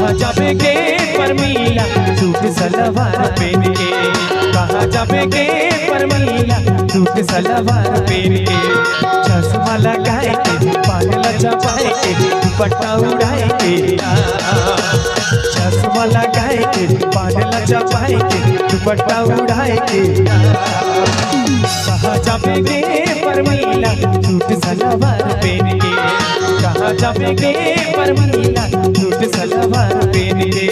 कहाँ जाबेगे परमीला सूट सलवार पहन के, कहाँ जाबेगे परमीला सूट सलवार पहन के। चश्मा लगाए के पागल चपाए के दुपट्टा उड़ाए के, चश्मा लगाए के पागल चपाए के दुपट्टा उड़ाए के। कहाँ जाबेगे परमीला सूट सलवार पहन के, कहाँ जाबेगे परमीला सूट सलवार पहन के।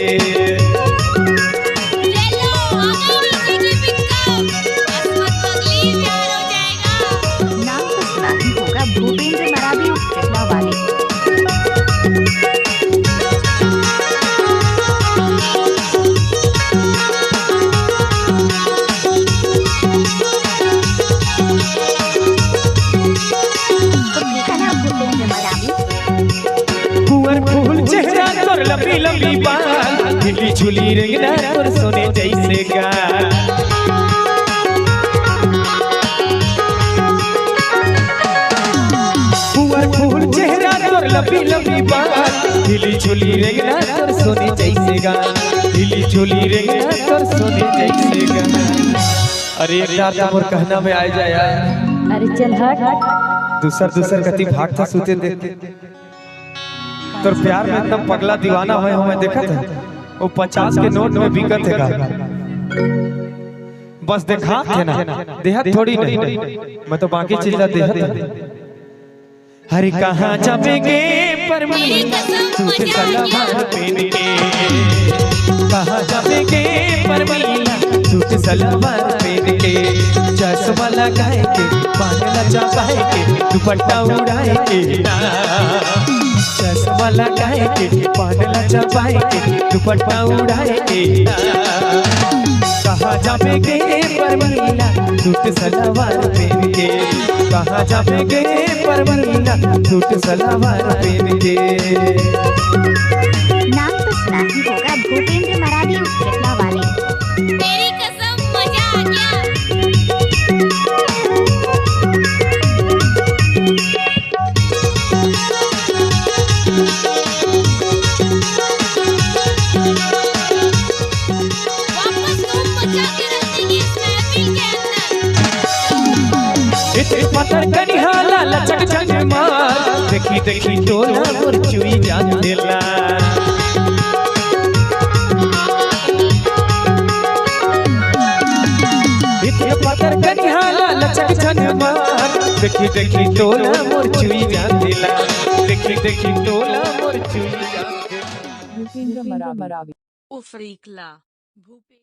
भूपेंद्र मरावी उपचकला वाले। कुंवर फूल चेहरा तोर लंबी लंबी बाल, हिली झुली रेंगना तोर सोने जैसे गाल। कुंवर फूल चेहरा तोर लंबी लंबी बाल, हिली झुली रेंगना तोर सोने जैसे गाल, हिली झुली रेंगना तोर सोने जैसे गाल। अरे यार मोर कहना में आ जाए यार। अरे चल हट। दूसर कति भाग था सूते देते तोर प्यार में एकदम पगला दीवाना हुए हमें देखा था। वो 50 के नोट में बिकत है का, बस देखा थे ना, देहत थोड़ी नहीं, मैं तो बाकी चीज़ देहत। हरे कहाँ जाबेगे परमीला सूट सलवार पहन के, कहाँ जाबेगे परमीला सूट सलवार पहन के। चश्मा लगाए के पागल चपाए के दुपट्टा उड़ाए के, चश्मा लगाए के पागल चपाए के दुपट्टा उड़ाए के। कहाँ जाबेगे परमीला सूट सलवार पहन के, कहाँ जाबेगे परमीला सूट सलवार पहन के। नाम तो सुना ही होगा, भूपेंद्र मरावी उपचकला वाले। तेरी कसम मजा आ गया। पत्थर कनिहाला लचक चक मार, देखी देखी टोला मोर चुई जान देला। पत्थर कनिहाला लचक चक मार, देखी देखी टोला मोर चुई जान देला, देखी देखी टोला मोर चुई जान देला। भूपेंद्र मरावी। उफरीकला।